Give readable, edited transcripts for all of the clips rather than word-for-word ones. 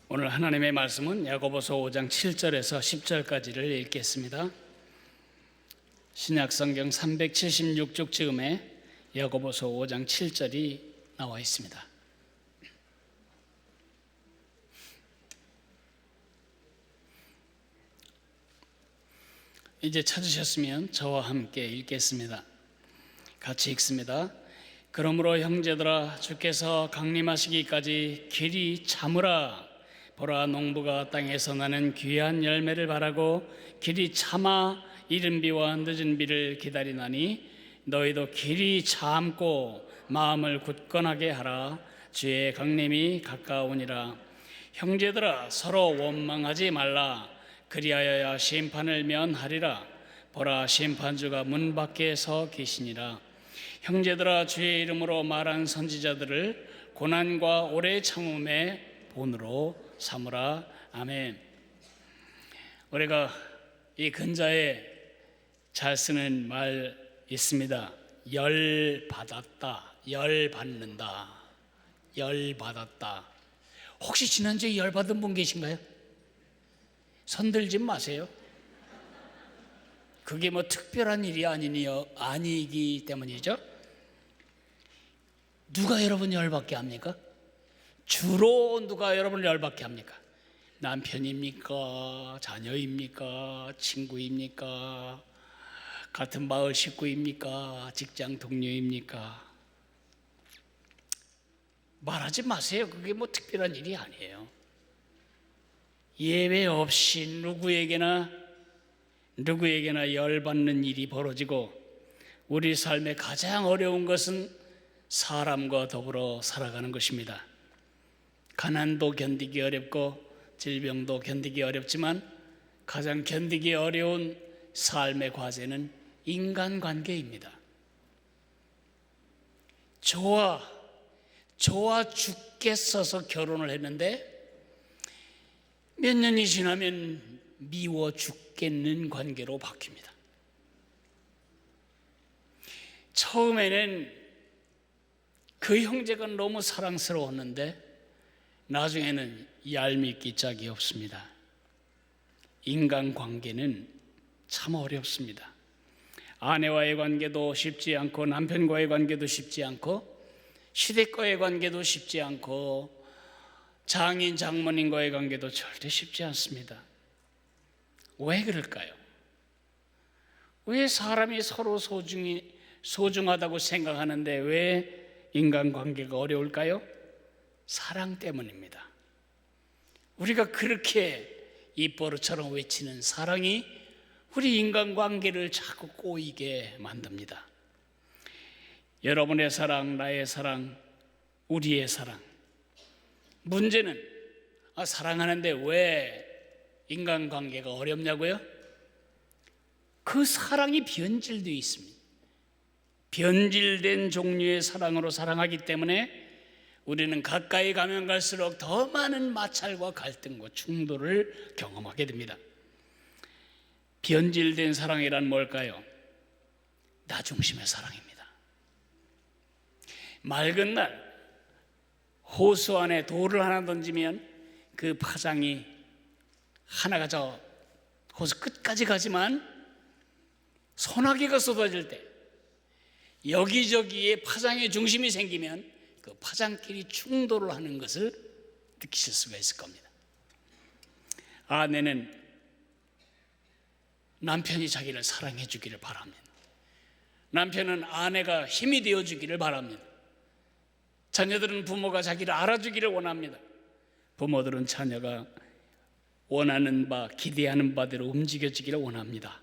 오늘 하나님의 말씀은 야고보서 5장 7절에서 10절까지를 읽겠습니다. 신약성경 376쪽 즈음에 야고보서 5장 7절이 나와 있습니다. 이제 찾으셨으면 저와 함께 읽겠습니다. 같이 읽습니다. 그러므로 형제들아, 주께서 강림하시기까지 길이 참으라. 보라, 농부가 땅에서 나는 귀한 열매를 바라고 길이 참아 이른 비와 늦은 비를 기다리나니 너희도 길이 참고 마음을 굳건하게 하라. 주의 강림이 가까우니라. 형제들아, 서로 원망하지 말라. 그리하여야 심판을 면하리라. 보라, 심판주가 문 밖에 서 계시니라. 형제들아, 주의 이름으로 말한 선지자들을 고난과 오래 참음의 본으로 삼으라. 아멘. 우리가 이 근자에 잘 쓰는 말 있습니다. 열 받았다, 열 받는다, 열 받았다. 혹시 지난주에 열 받은 분 계신가요? 손 들지 마세요. 그게 뭐 특별한 일이 아니기 때문이죠. 누가 여러분 열받게 합니까? 주로 누가 여러분을 열받게 합니까? 남편입니까? 자녀입니까? 친구입니까? 같은 마을 식구입니까? 직장 동료입니까? 말하지 마세요. 그게 뭐 특별한 일이 아니에요. 예외 없이 누구에게나 열받는 일이 벌어지고, 우리 삶의 가장 어려운 것은 사람과 더불어 살아가는 것입니다. 가난도 견디기 어렵고 질병도 견디기 어렵지만 가장 견디기 어려운 삶의 과제는 인간관계입니다. 저와 죽겠어서 결혼을 했는데 몇 년이 지나면 미워 죽겠는 관계로 바뀝니다. 처음에는 그 형제가 너무 사랑스러웠는데 나중에는 얄밉기 짝이 없습니다. 인간관계는 참 어렵습니다. 아내와의 관계도 쉽지 않고, 남편과의 관계도 쉽지 않고, 시댁과의 관계도 쉽지 않고, 장인 장모님과의 관계도 절대 쉽지 않습니다. 왜 그럴까요? 왜 사람이 서로 소중하다고 생각하는데 왜 인간관계가 어려울까요? 사랑 때문입니다. 우리가 그렇게 입버릇처럼 외치는 사랑이 우리 인간관계를 자꾸 꼬이게 만듭니다. 여러분의 사랑, 나의 사랑, 우리의 사랑. 문제는 사랑하는데 왜 인간관계가 어렵냐고요? 그 사랑이 변질되어 있습니다. 변질된 종류의 사랑으로 사랑하기 때문에 우리는 가까이 가면 갈수록 더 많은 마찰과 갈등과 충돌을 경험하게 됩니다. 변질된 사랑이란 뭘까요? 나 중심의 사랑입니다. 맑은 날 호수 안에 돌을 하나 던지면 그 파장이 하나가 저 호수 끝까지 가지만 소나기가 쏟아질 때 여기저기에 파장의 중심이 생기면 그 파장끼리 충돌을 하는 것을 느끼실 수가 있을 겁니다. 아내는 남편이 자기를 사랑해 주기를 바랍니다. 남편은 아내가 힘이 되어 주기를 바랍니다. 자녀들은 부모가 자기를 알아주기를 원합니다. 부모들은 자녀가 원하는 바, 기대하는 바대로 움직여지기를 원합니다.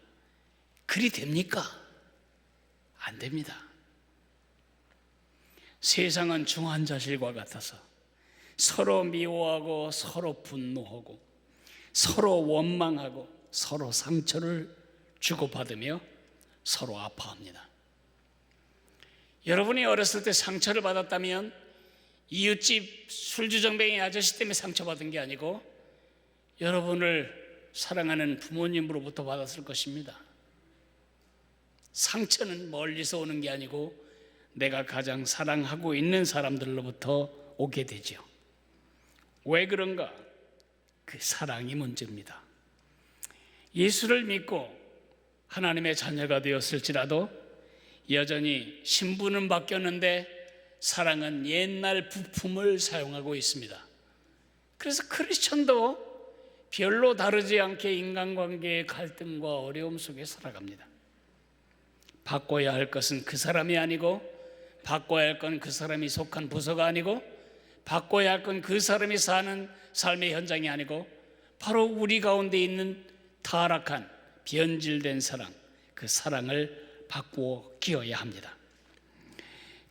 그리 됩니까? 안 됩니다. 세상은 중환자실과 같아서 서로 미워하고 서로 분노하고 서로 원망하고 서로 상처를 주고받으며 서로 아파합니다. 여러분이 어렸을 때 상처를 받았다면 이웃집 술주정뱅이 아저씨 때문에 상처받은 게 아니고 여러분을 사랑하는 부모님으로부터 받았을 것입니다. 상처는 멀리서 오는 게 아니고 내가 가장 사랑하고 있는 사람들로부터 오게 되죠. 왜 그런가? 그 사랑이 문제입니다. 예수를 믿고 하나님의 자녀가 되었을지라도 여전히 신분은 바뀌었는데 사랑은 옛날 부품을 사용하고 있습니다. 그래서 크리스천도 별로 다르지 않게 인간관계의 갈등과 어려움 속에 살아갑니다. 바꿔야 할 것은 그 사람이 아니고, 바꿔야 할 건 그 사람이 속한 부서가 아니고, 바꿔야 할 건 그 사람이 사는 삶의 현장이 아니고, 바로 우리 가운데 있는 타락한 변질된 사랑, 그 사랑을 바꾸어 끼워야 합니다.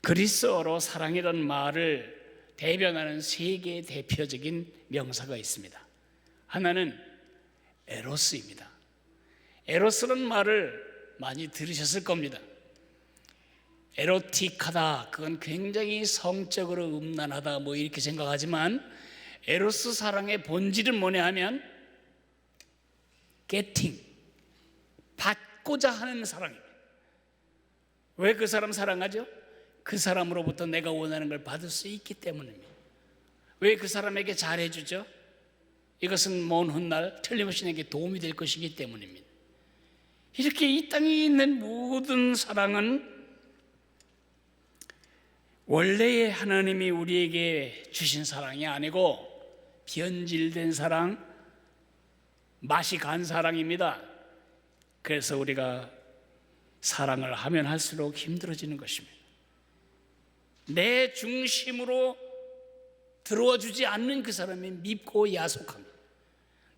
그리스어로 사랑이라는 말을 대변하는 세 개의 대표적인 명사가 있습니다. 하나는 에로스입니다. 에로스라는 말을 많이 들으셨을 겁니다. 에로틱하다, 그건 굉장히 성적으로 음란하다 뭐 이렇게 생각하지만, 에로스 사랑의 본질은 뭐냐 하면 getting, 받고자 하는 사랑입니다. 왜 그 사람 사랑하죠? 그 사람으로부터 내가 원하는 걸 받을 수 있기 때문입니다. 왜 그 사람에게 잘해주죠? 이것은 먼 훗날 틀림없이 내게 도움이 될 것이기 때문입니다. 이렇게 이 땅에 있는 모든 사랑은 원래의 하나님이 우리에게 주신 사랑이 아니고 변질된 사랑, 맛이 간 사랑입니다. 그래서 우리가 사랑을 하면 할수록 힘들어지는 것입니다. 내 중심으로 들어와 주지 않는 그 사람이 밉고 야속합니다.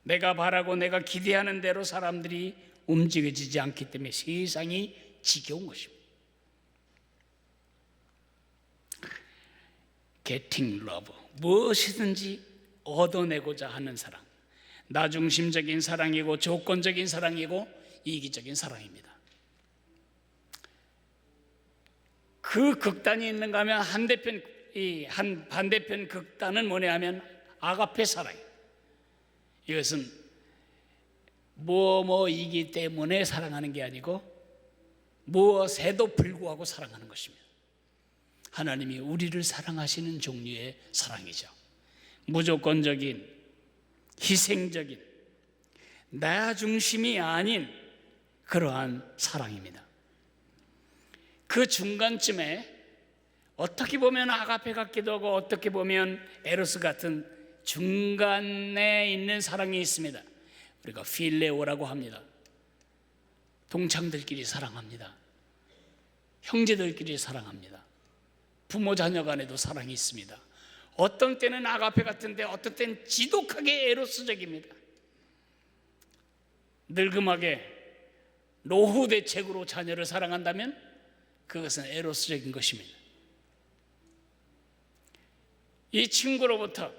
내가 바라고 내가 기대하는 대로 사람들이 움직여지지 않기 때문에 세상이 지겨운 것입니다. Getting love, 무엇이든지 얻어내고자 하는 사랑, 나중심적인 사랑이고 조건적인 사랑이고 이기적인 사랑입니다. 그 극단이 있는가 하면 한 반대편 극단은 뭐냐 하면 아가페 사랑이에요. 이것은 뭐뭐이기 때문에 사랑하는 게 아니고 무엇에도 불구하고 사랑하는 것입니다. 하나님이 우리를 사랑하시는 종류의 사랑이죠. 무조건적인, 희생적인, 나 중심이 아닌 그러한 사랑입니다. 그 중간쯤에 어떻게 보면 아가페 같기도 하고 어떻게 보면 에로스 같은 중간에 있는 사랑이 있습니다. 우리가 필레오라고 합니다. 동창들끼리 사랑합니다. 형제들끼리 사랑합니다. 부모 자녀 간에도 사랑이 있습니다. 어떤 때는 아가페 같은데 어떤 때는 지독하게 에로스적입니다. 늙음하게 노후 대책으로 자녀를 사랑한다면 그것은 에로스적인 것입니다. 이 친구로부터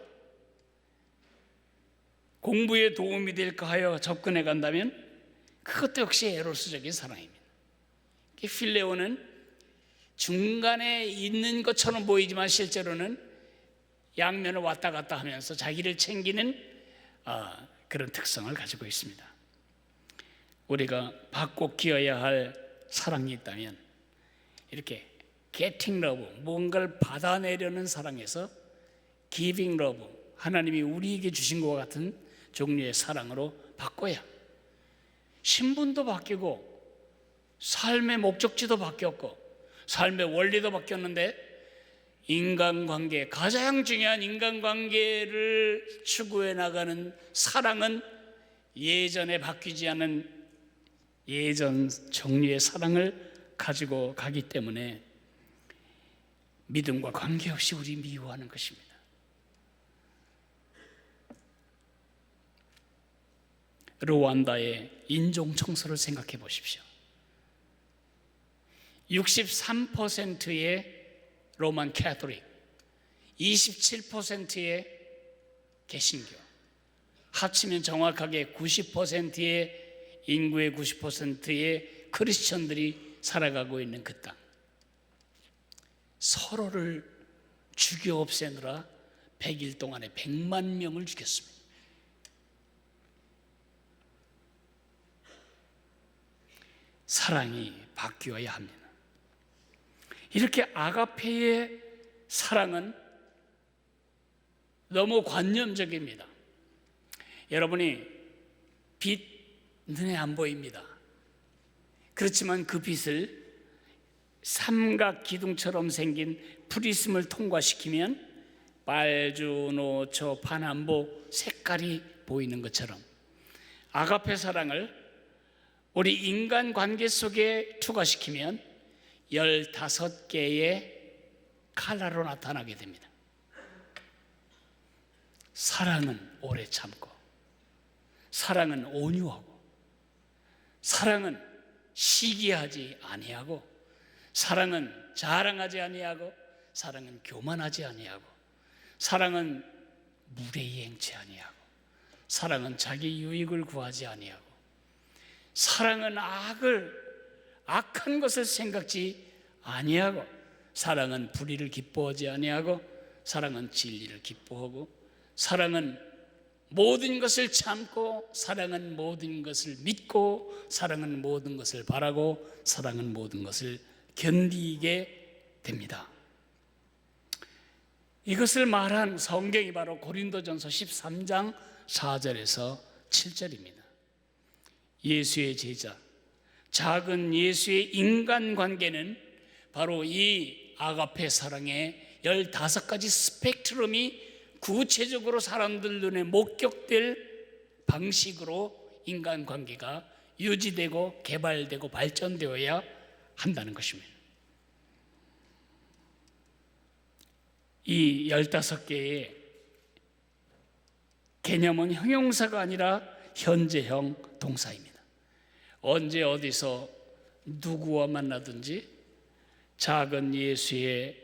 공부에 도움이 될까 하여 접근해 간다면 그것도 역시 에로스적인 사랑입니다. 필레오는 중간에 있는 것처럼 보이지만 실제로는 양면을 왔다 갔다 하면서 자기를 챙기는 그런 특성을 가지고 있습니다. 우리가 받고 기어야 할 사랑이 있다면 이렇게 getting love, 뭔가를 받아내려는 사랑에서 giving love, 하나님이 우리에게 주신 것과 같은 종류의 사랑으로 바꿔야 신분도 바뀌고 삶의 목적지도 바뀌었고 삶의 원리도 바뀌었는데 인간관계, 가장 중요한 인간관계를 추구해 나가는 사랑은 예전에 바뀌지 않은 예전 종류의 사랑을 가지고 가기 때문에 믿음과 관계없이 우리 미워하는 것입니다. 루완다의 인종 청소를 생각해 보십시오. 63%의 로만 캐톨릭, 27%의 개신교, 합치면 정확하게 90%의 인구의 90%의 크리스천들이 살아가고 있는 그 땅, 서로를 죽여 없애느라 100일 동안에 100만 명을 죽였습니다. 사랑이 바뀌어야 합니다. 이렇게 아가페의 사랑은 너무 관념적입니다. 여러분이 빛 눈에 안 보입니다. 그렇지만 그 빛을 삼각 기둥처럼 생긴 프리즘을 통과시키면 빨주, 노초, 파남보 색깔이 보이는 것처럼 아가페 사랑을 우리 인간관계 속에 투과시키면 15개의 컬러로 나타나게 됩니다. 사랑은 오래 참고, 사랑은 온유하고, 사랑은 시기하지 아니하고, 사랑은 자랑하지 아니하고, 사랑은 교만하지 아니하고, 사랑은 무례행치 아니하고, 사랑은 자기 유익을 구하지 아니하고, 사랑은 악한 것을 생각지 아니하고, 사랑은 불의를 기뻐하지 아니하고, 사랑은 진리를 기뻐하고, 사랑은 모든 것을 참고, 사랑은 모든 것을 믿고, 사랑은 모든 것을 바라고, 사랑은 모든 것을 견디게 됩니다. 이것을 말한 성경이 바로 고린도전서 13장 4절에서 7절입니다. 예수의 제자, 작은 예수의 인간관계는 바로 이 아가페 사랑의 15가지 스펙트럼이 구체적으로 사람들 눈에 목격될 방식으로 인간관계가 유지되고 개발되고 발전되어야 한다는 것입니다. 이 15개의 개념은 형용사가 아니라 현재형 동사입니다. 언제 어디서 누구와 만나든지 작은 예수의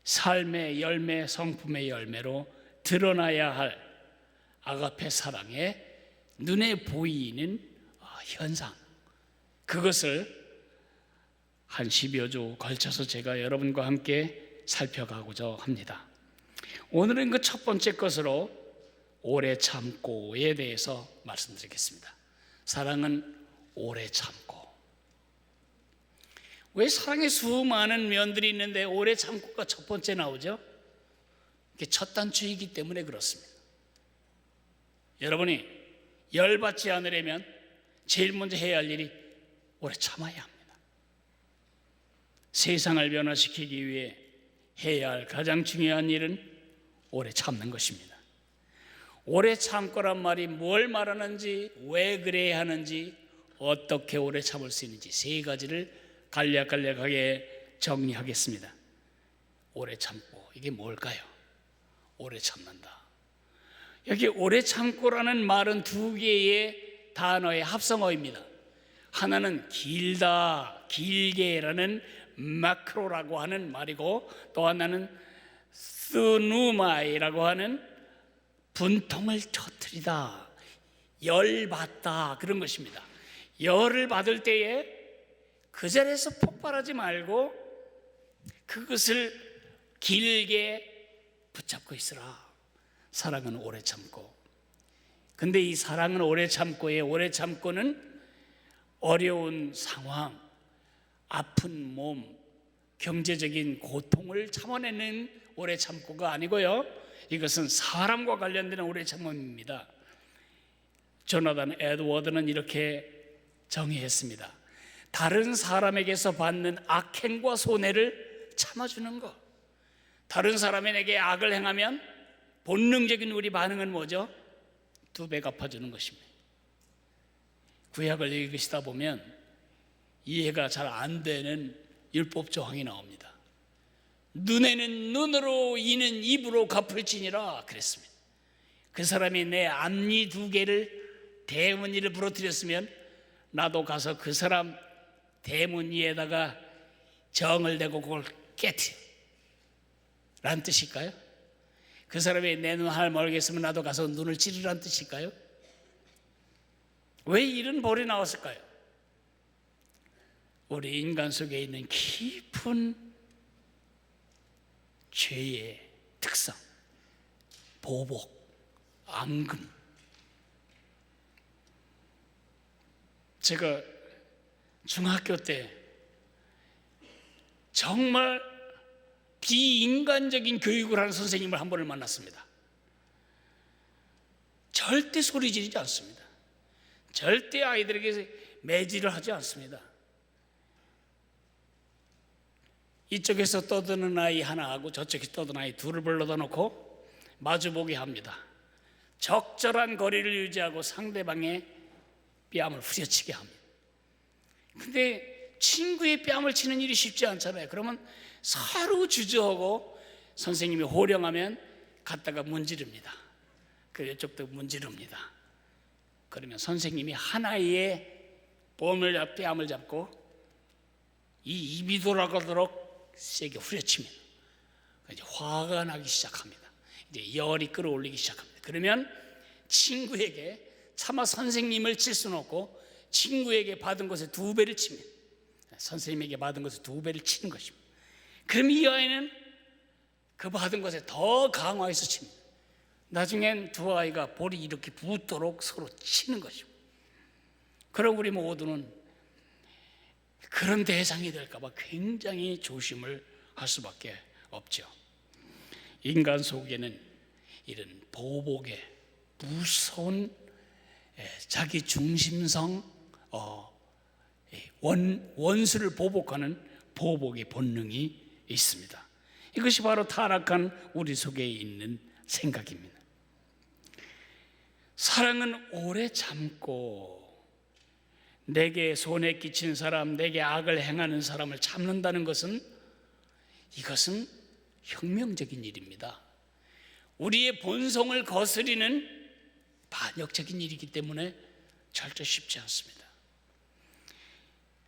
삶의 열매, 성품의 열매로 드러나야 할 아가페 사랑의 눈에 보이는 현상, 그것을 한 10여 주 걸쳐서 제가 여러분과 함께 살펴가고자 합니다. 오늘은 그 첫 번째 것으로 오래 참고에 대해서 말씀드리겠습니다. 사랑은 오래 참고. 왜 사랑의 수많은 면들이 있는데 오래 참고가 첫 번째 나오죠? 이게 첫 단추이기 때문에 그렇습니다. 여러분이 열받지 않으려면 제일 먼저 해야 할 일이 오래 참아야 합니다. 세상을 변화시키기 위해 해야 할 가장 중요한 일은 오래 참는 것입니다. 오래 참고란 말이 뭘 말하는지, 왜 그래야 하는지, 어떻게 오래 참을 수 있는지 3가지를 간략하게 정리하겠습니다. 오래 참고, 이게 뭘까요? 오래 참는다. 여기 오래 참고라는 말은 2개의 단어의 합성어입니다. 하나는 길다, 길게라는 마크로라고 하는 말이고, 또 하나는 스누마이라고 하는 분통을 터뜨리다, 열받다, 그런 것입니다. 열을 받을 때에 그 자리에서 폭발하지 말고 그것을 길게 붙잡고 있으라. 사랑은 오래 참고. 근데 이 사랑은 오래 참고의 오래 참고는 어려운 상황, 아픈 몸, 경제적인 고통을 참아내는 오래 참고가 아니고요, 이것은 사람과 관련된 오래 참음입니다. 조나단 에드워드는 이렇게 정의했습니다. 다른 사람에게서 받는 악행과 손해를 참아주는 것. 다른 사람에게 악을 행하면 본능적인 우리 반응은 뭐죠? 2배 갚아주는 것입니다. 구약을 읽으시다 보면 이해가 잘 안 되는 율법 조항이 나옵니다. 눈에는 눈으로, 이는 입으로 갚을지니라 그랬습니다. 그 사람이 내 앞니 2개를 대문 위를 부러뜨렸으면 나도 가서 그 사람 대문 위에다가 정을 대고 그걸 깨트 라는 뜻일까요? 그 사람이 내 눈 하나 멀게 있으면 나도 가서 눈을 찌르라는 뜻일까요? 왜 이런 벌이 나왔을까요? 우리 인간 속에 있는 깊은 죄의 특성, 보복, 앙금. 제가 중학교 때 정말 비인간적인 교육을 하는 선생님을 한 번을 만났습니다. 절대 소리 지르지 않습니다. 절대 아이들에게 매질을 하지 않습니다. 이쪽에서 떠드는 아이 하나하고 저쪽에서 떠드는 아이 둘을 불러다 놓고 마주보게 합니다. 적절한 거리를 유지하고 상대방의 뺨을 후려치게 합니다. 근데 친구의 뺨을 치는 일이 쉽지 않잖아요. 그러면 서로 주저하고 선생님이 호령하면 갔다가 문지릅니다. 그 이쪽도 문지릅니다. 그러면 선생님이 하나의 뺨을 잡고 이 입이 돌아가도록 세게 후려치면 이제 화가 나기 시작합니다. 이제 열이 끌어올리기 시작합니다. 그러면 친구에게 차마 선생님을 칠 수는 없고 친구에게 받은 것에 2배를 치면 선생님에게 받은 것에 2배를 치는 것입니다. 그럼 이 아이는 그 받은 것에 더 강화해서 칩니다. 나중엔 두 아이가 볼이 이렇게 붙도록 서로 치는 것입니다. 그럼 우리 모두는 그런 대상이 될까봐 굉장히 조심을 할 수밖에 없죠. 인간 속에는 이런 보복의 무서운 자기 중심성, 원수를 보복하는 보복의 본능이 있습니다. 이것이 바로 타락한 우리 속에 있는 생각입니다. 사랑은 오래 참고 내게 손해 끼친 사람, 내게 악을 행하는 사람을 참는다는 것은 이것은 혁명적인 일입니다. 우리의 본성을 거스리는 반역적인 일이기 때문에 절대 쉽지 않습니다.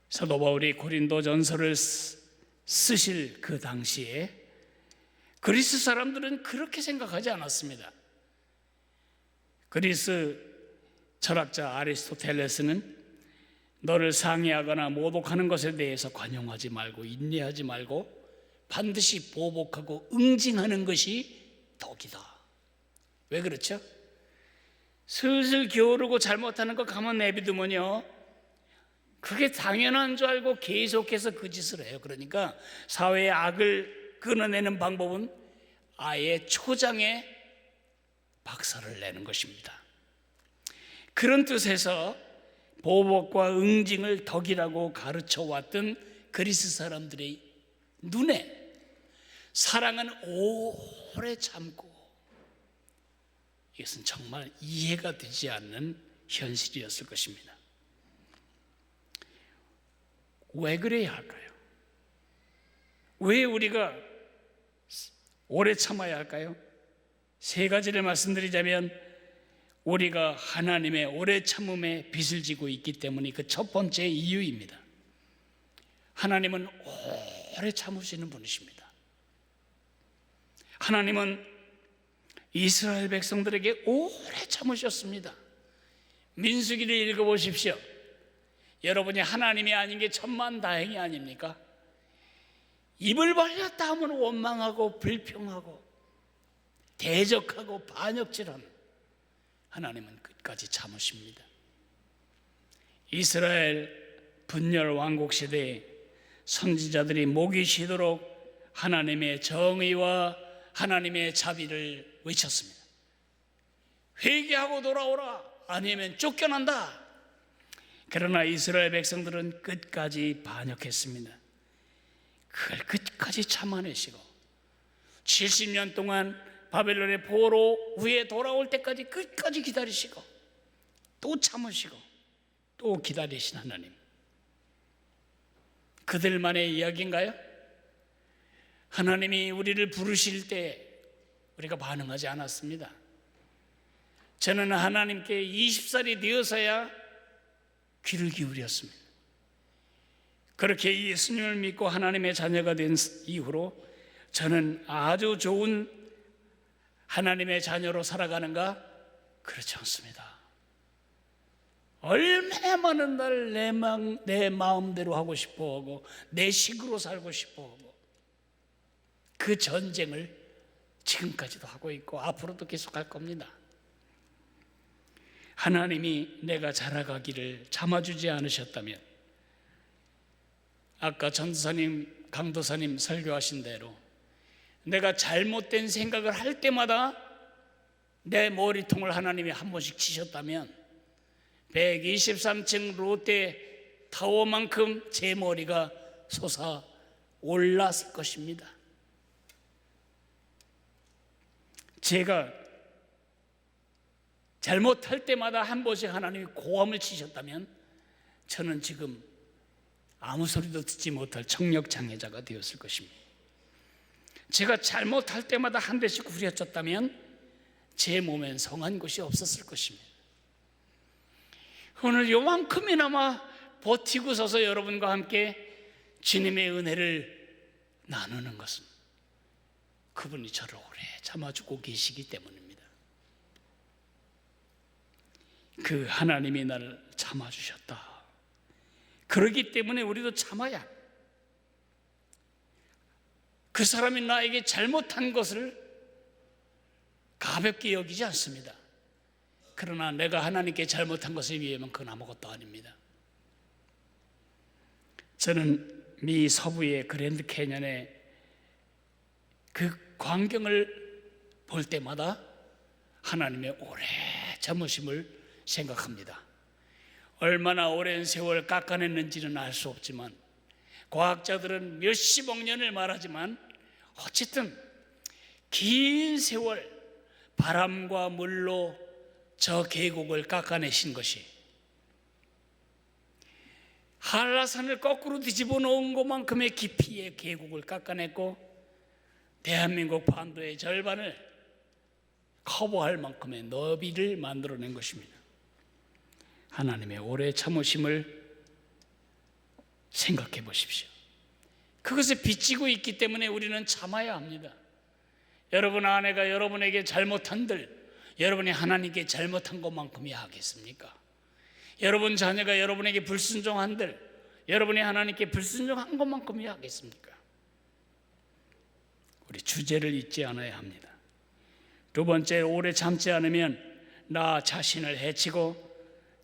사도 바울이 고린도전서를 쓰실 그 당시에 그리스 사람들은 그렇게 생각하지 않았습니다. 그리스 철학자 아리스토텔레스는 너를 상해하거나 모독하는 것에 대해서 관용하지 말고 인내하지 말고 반드시 보복하고 응징하는 것이 덕이다. 왜 그렇죠? 슬슬 게으르고 잘못하는 거 가만 내비두면요 그게 당연한 줄 알고 계속해서 그 짓을 해요. 그러니까 사회의 악을 끊어내는 방법은 아예 초장에 박살을 내는 것입니다. 그런 뜻에서 보복과 응징을 덕이라고 가르쳐 왔던 그리스 사람들의 눈에 사랑은 오래 참고, 이것은 정말 이해가 되지 않는 현실이었을 것입니다. 왜 그래야 할까요? 왜 우리가 오래 참아야 할까요? 3가지를 말씀드리자면, 우리가 하나님의 오래 참음에 빚을 지고 있기 때문이 그 첫 번째 이유입니다. 하나님은 오래 참으시는 분이십니다. 하나님은 이스라엘 백성들에게 오래 참으셨습니다. 민수기를 읽어보십시오. 여러분이 하나님이 아닌 게 천만다행이 아닙니까? 입을 벌렸다 하면 원망하고 불평하고 대적하고 반역질하는 하나님은 끝까지 참으십니다. 이스라엘 분열 왕국 시대에 선지자들이 목이 쉬도록 하나님의 정의와 하나님의 자비를 외쳤습니다. 회개하고 돌아오라, 아니면 쫓겨난다. 그러나 이스라엘 백성들은 끝까지 반역했습니다. 그걸 끝까지 참아내시고 70년 동안 바벨론의 포로 후에 돌아올 때까지 끝까지 기다리시고 또 참으시고 또 기다리신 하나님, 그들만의 이야기인가요? 하나님이 우리를 부르실 때 우리가 반응하지 않았습니다. 저는 하나님께 20살이 되어서야 귀를 기울였습니다. 그렇게 예수님을 믿고 하나님의 자녀가 된 이후로 저는 아주 좋은 하나님의 자녀로 살아가는가? 그렇지 않습니다. 얼마나 많은 날 내 마음대로 하고 싶어하고 내 식으로 살고 싶어하고 그 전쟁을 지금까지도 하고 있고 앞으로도 계속할 겁니다. 하나님이 내가 자라가기를 참아주지 않으셨다면, 아까 전도사님, 강도사님 설교하신 대로 내가 잘못된 생각을 할 때마다 내 머리통을 하나님이 한 번씩 치셨다면 123층 롯데 타워만큼 제 머리가 솟아 올랐을 것입니다. 제가 잘못할 때마다 한 번씩 하나님이 고함을 치셨다면 저는 지금 아무 소리도 듣지 못할 청력장애자가 되었을 것입니다. 제가 잘못할 때마다 한 대씩 후려쳤다면 제 몸엔 성한 곳이 없었을 것입니다. 오늘 요만큼이나마 버티고 서서 여러분과 함께 주님의 은혜를 나누는 것은 그분이 저를 오래 참아주고 계시기 때문입니다. 그 하나님이 나를 참아주셨다. 그러기 때문에 우리도 참아야, 그 사람이 나에게 잘못한 것을 가볍게 여기지 않습니다. 그러나 내가 하나님께 잘못한 것에 비하면 그건 아무것도 아닙니다. 저는 미 서부의 그랜드 캐년의 그 광경을 볼 때마다 하나님의 오래 참으심을 생각합니다. 얼마나 오랜 세월 깎아냈는지는 알 수 없지만, 과학자들은 몇십억 년을 말하지만 어쨌든 긴 세월 바람과 물로 저 계곡을 깎아내신 것이, 한라산을 거꾸로 뒤집어 놓은 것만큼의 깊이의 계곡을 깎아냈고 대한민국 반도의 절반을 커버할 만큼의 너비를 만들어낸 것입니다. 하나님의 오래 참으심을 생각해 보십시오. 그것에 빚지고 있기 때문에 우리는 참아야 합니다. 여러분 아내가 여러분에게 잘못한들 여러분이 하나님께 잘못한 것만큼이야 하겠습니까? 여러분 자녀가 여러분에게 불순종한들 여러분이 하나님께 불순종한 것만큼이야 하겠습니까? 우리 주제를 잊지 않아야 합니다. 두 번째, 오래 참지 않으면 나 자신을 해치고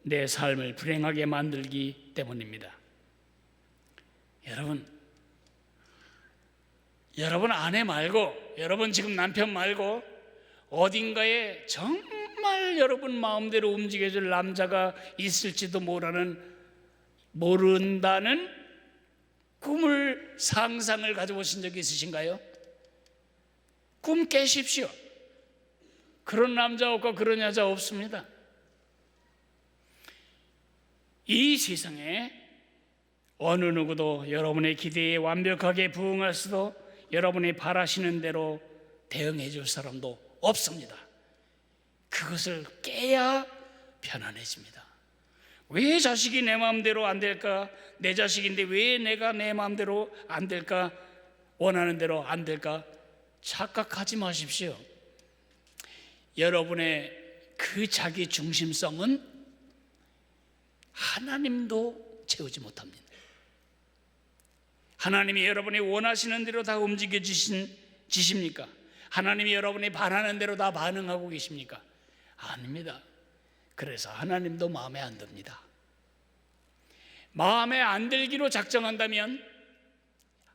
내 삶을 불행하게 만들기 때문입니다. 여러분 아내 말고, 여러분 지금 남편 말고 어딘가에 정말 여러분 마음대로 움직여줄 남자가 있을지도 모른다는 꿈을, 상상을 가져보신 적이 있으신가요? 꿈 깨십시오. 그런 남자 없고 그런 여자 없습니다. 이 세상에 어느 누구도 여러분의 기대에 완벽하게 부응할 수도, 여러분이 바라시는 대로 대응해 줄 사람도 없습니다. 그것을 깨야 편안해집니다. 왜 자식이 내 마음대로 안 될까? 내 자식인데 왜 내가 내 마음대로 안 될까? 원하는 대로 안 될까? 착각하지 마십시오. 여러분의 그 자기 중심성은 하나님도 채우지 못합니다. 하나님이 여러분이 원하시는 대로 다 움직여 지십니까? 하나님이 여러분이 바라는 대로 다 반응하고 계십니까? 아닙니다. 그래서 하나님도 마음에 안 듭니다. 마음에 안 들기로 작정한다면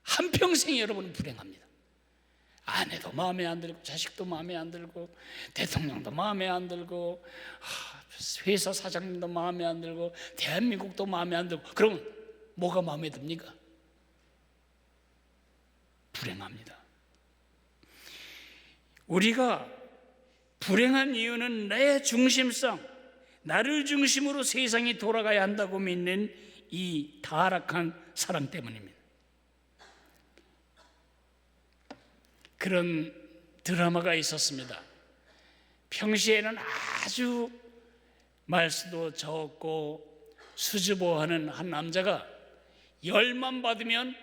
한평생 여러분은 불행합니다. 아내도 마음에 안 들고, 자식도 마음에 안 들고, 대통령도 마음에 안 들고, 회사 사장님도 마음에 안 들고, 대한민국도 마음에 안 들고, 그러면 뭐가 마음에 듭니까? 불행합니다. 우리가 불행한 이유는 내 중심성, 나를 중심으로 세상이 돌아가야 한다고 믿는 이 타락한 사랑 때문입니다. 그런 드라마가 있었습니다. 평시에는 아주 말수도 적고 수줍어하는 한 남자가 열만 받으면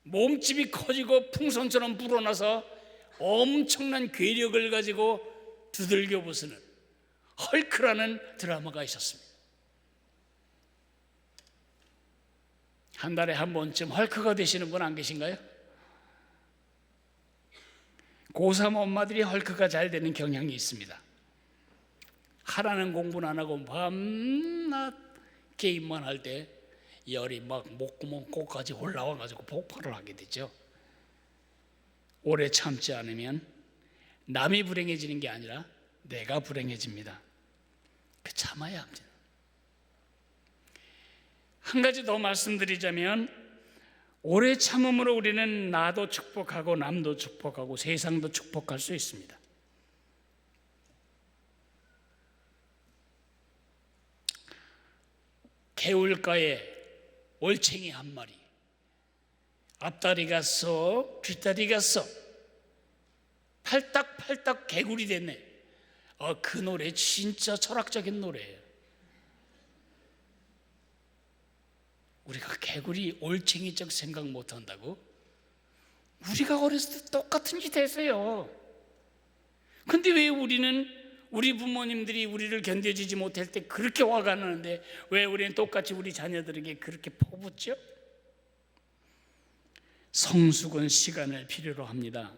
몸집이 커지고 풍선처럼 불어나서 엄청난 괴력을 가지고 두들겨 부수는 헐크라는 드라마가 있었습니다. 한 달에 한 번쯤 헐크가 되시는 분 안 계신가요? 고3 엄마들이 헐크가 잘 되는 경향이 있습니다. 하라는 공부는 안 하고 밤낮 게임만 할 때 열이 막 목구멍 꼭까지 올라와가지고 폭발을 하게 되죠. 오래 참지 않으면 남이 불행해지는 게 아니라 내가 불행해집니다. 그 참아야 합니다. 한 가지 더 말씀드리자면, 오래 참음으로 우리는 나도 축복하고 남도 축복하고 세상도 축복할 수 있습니다. 개울가에 올챙이 한 마리, 앞다리가 써 뒷다리가 써 팔딱팔딱 개구리 됐네. 그 노래 진짜 철학적인 노래예요. 우리가 개구리 올챙이적 생각 못한다고? 우리가 어렸을 때 똑같은 짓 했어요. 근데 왜 우리는 우리 부모님들이 우리를 견뎌주지 못할 때 그렇게 화가 나는데 왜 우리는 똑같이 우리 자녀들에게 그렇게 퍼붓죠? 성숙은 시간을 필요로 합니다.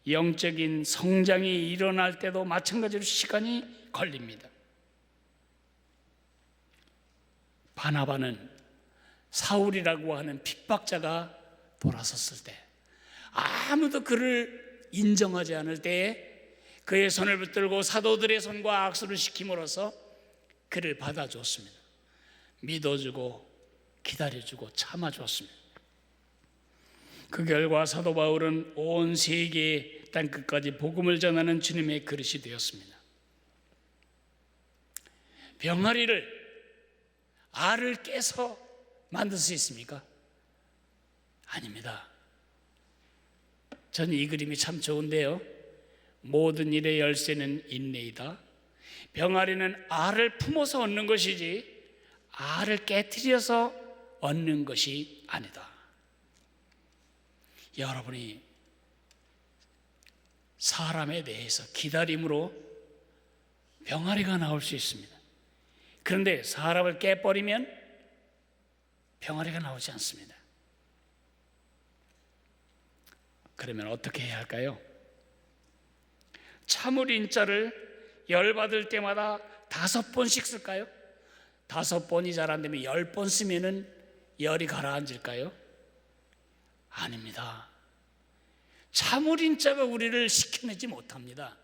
영적인 성장이 일어날 때도 마찬가지로 시간이 걸립니다. 바나바는 사울이라고 하는 핍박자가 돌아섰을 때, 아무도 그를 인정하지 않을 때에 그의 손을 붙들고 사도들의 손과 악수를 시킴으로써 그를 받아줬습니다. 믿어주고 기다려주고 참아줬습니다. 그 결과 사도 바울은 온 세계 땅끝까지 복음을 전하는 주님의 그릇이 되었습니다. 병아리를, 알을 깨서 만들 수 있습니까? 아닙니다. 전 이 그림이 참 좋은데요. 모든 일의 열쇠는 인내이다. 병아리는 알을 품어서 얻는 것이지 알을 깨트려서 얻는 것이 아니다. 여러분이 사람에 대해서 기다림으로 병아리가 나올 수 있습니다. 그런데 사람을 깨버리면 병아리가 나오지 않습니다. 그러면 어떻게 해야 할까요? 참을 인자를 열받을 때마다 5번씩 쓸까요? 5번이 잘 안 되면 10번 쓰면은 열이 가라앉을까요? 아닙니다. 참을 인자가 우리를 시켜내지 못합니다.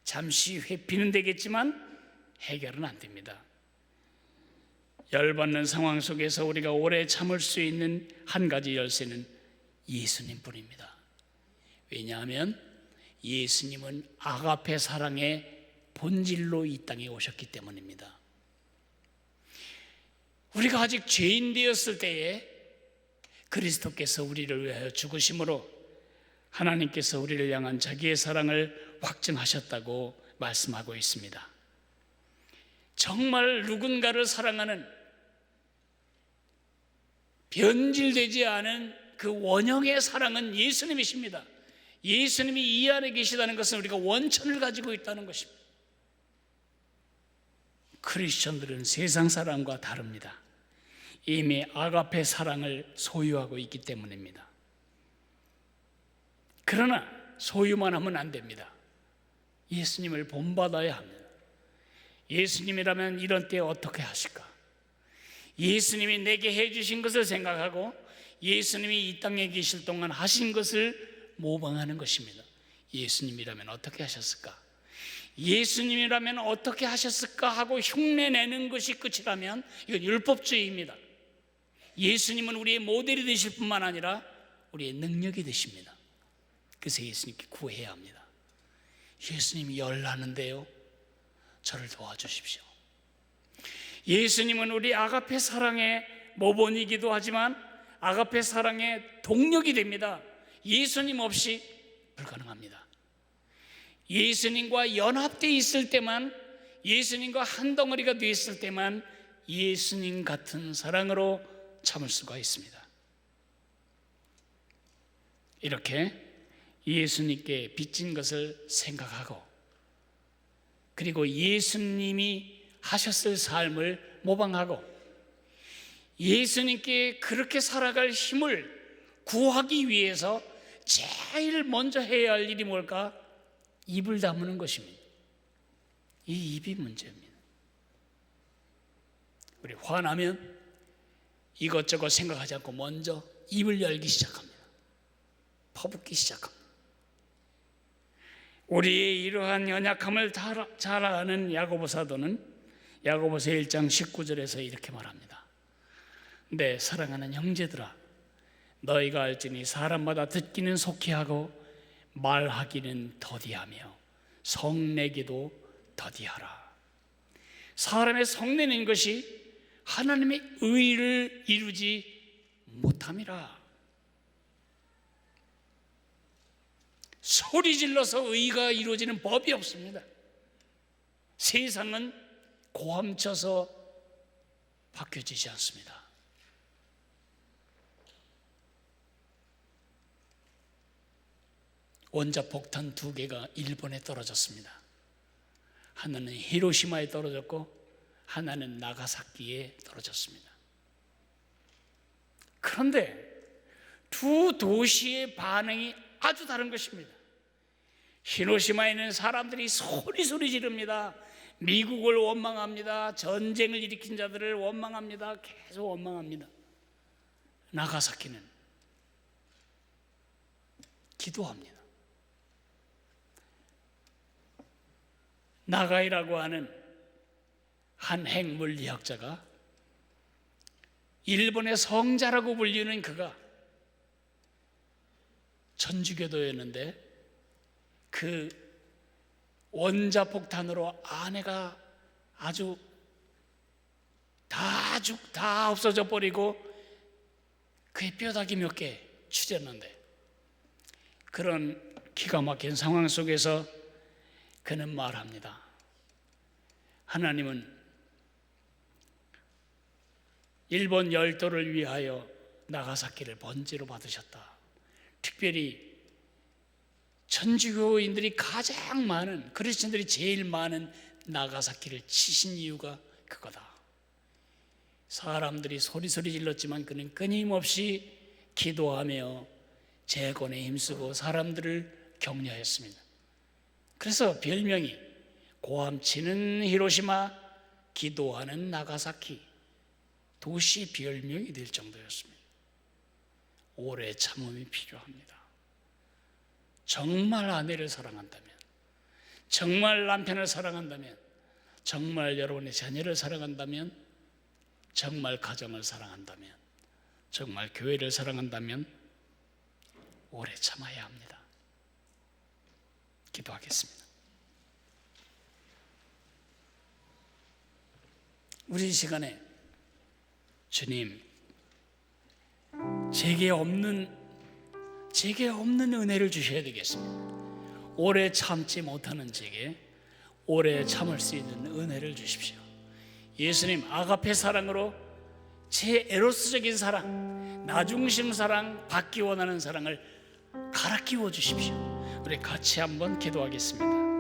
잠시 회피는 되겠지만 해결은 안 됩니다. 열받는 상황 속에서 우리가 오래 참을 수 있는 한 가지 열쇠는 예수님뿐입니다. 왜냐하면 예수님은 아가페 사랑의 본질로 이 땅에 오셨기 때문입니다. 우리가 아직 죄인 되었을 때에 그리스도께서 우리를 위하여 죽으심으로 하나님께서 우리를 향한 자기의 사랑을 확증하셨다고 말씀하고 있습니다. 정말 누군가를 사랑하는 변질되지 않은 그 원형의 사랑은 예수님이십니다. 예수님이 이 안에 계시다는 것은 우리가 원천을 가지고 있다는 것입니다. 크리스천들은 세상 사람과 다릅니다. 이미 아가페 사랑을 소유하고 있기 때문입니다. 그러나 소유만 하면 안 됩니다. 예수님을 본받아야 합니다. 예수님이라면 이런 때 어떻게 하실까? 예수님이 내게 해주신 것을 생각하고 예수님이 이 땅에 계실 동안 하신 것을 모방하는 것입니다. 예수님이라면 어떻게 하셨을까? 예수님이라면 어떻게 하셨을까 하고 흉내내는 것이 끝이라면 이건 율법주의입니다. 예수님은 우리의 모델이 되실 뿐만 아니라 우리의 능력이 되십니다. 그래서 예수님께 구해야 합니다. 예수님이 열나는데요, 저를 도와주십시오. 예수님은 우리 아가페 사랑의 모본이기도 하지만 아가페 사랑의 동력이 됩니다. 예수님 없이 불가능합니다. 예수님과 연합되어 있을 때만, 예수님과 한 덩어리가 되어 있을 때만 예수님 같은 사랑으로 참을 수가 있습니다. 이렇게 예수님께 빚진 것을 생각하고 그리고 예수님이 하셨을 삶을 모방하고 예수님께 그렇게 살아갈 힘을 구하기 위해서 제일 먼저 해야 할 일이 뭘까? 입을 다무는 것입니다. 이 입이 문제입니다. 우리 화나면 이것저것 생각하지 않고 먼저 입을 열기 시작합니다. 퍼붓기 시작합니다. 우리의 이러한 연약함을 잘 아는 야고보 사도는 야고보서 1장 19절에서 이렇게 말합니다. 내 사랑하는 형제들아, 너희가 알지니 사람마다 듣기는 속히 하고 말하기는 더디하며 성내기도 더디하라. 사람의 성내는 것이 하나님의 의를 이루지 못함이라. 소리 질러서 의가 이루어지는 법이 없습니다. 세상은 고함쳐서 바뀌어지지 않습니다. 원자폭탄 2개가 일본에 떨어졌습니다. 하나는 히로시마에 떨어졌고 하나는 나가사키에 떨어졌습니다. 그런데 두 도시의 반응이 아주 다른 것입니다. 히로시마에 있는 사람들이 소리 지릅니다. 미국을 원망합니다. 전쟁을 일으킨 자들을 원망합니다. 계속 원망합니다. 나가사키는 기도합니다. 나가이라고 하는 한 핵물리학자가, 일본의 성자라고 불리는 그가 천주교도였는데 그 원자폭탄으로 아내가 아주 다 없어져 버리고 그의 뼈다귀 몇 개 추졌는데, 그런 기가 막힌 상황 속에서 그는 말합니다. 하나님은 일본 열도를 위하여 나가사키를 번제로 받으셨다. 특별히 천주교인들이 가장 많은, 그리스도인들이 제일 많은 나가사키를 치신 이유가 그거다. 사람들이 소리 질렀지만 그는 끊임없이 기도하며 재건에 힘쓰고 사람들을 격려했습니다. 그래서 별명이 고함치는 히로시마, 기도하는 나가사키, 도시 별명이 될 정도였습니다. 오래 참음이 필요합니다. 정말 아내를 사랑한다면, 정말 남편을 사랑한다면, 정말 여러분의 자녀를 사랑한다면, 정말 가정을 사랑한다면, 정말 교회를 사랑한다면 오래 참아야 합니다. 기도하겠습니다. 우리 이 시간에 주님, 제게 없는 은혜를 주셔야 되겠습니다. 오래 참지 못하는 제게 오래 참을 수 있는 은혜를 주십시오. 예수님, 아가페 사랑으로 제 에로스적인 사랑, 나중심 사랑, 받기 원하는 사랑을 갈아 끼워 주십시오. 우리 같이 한번 기도하겠습니다.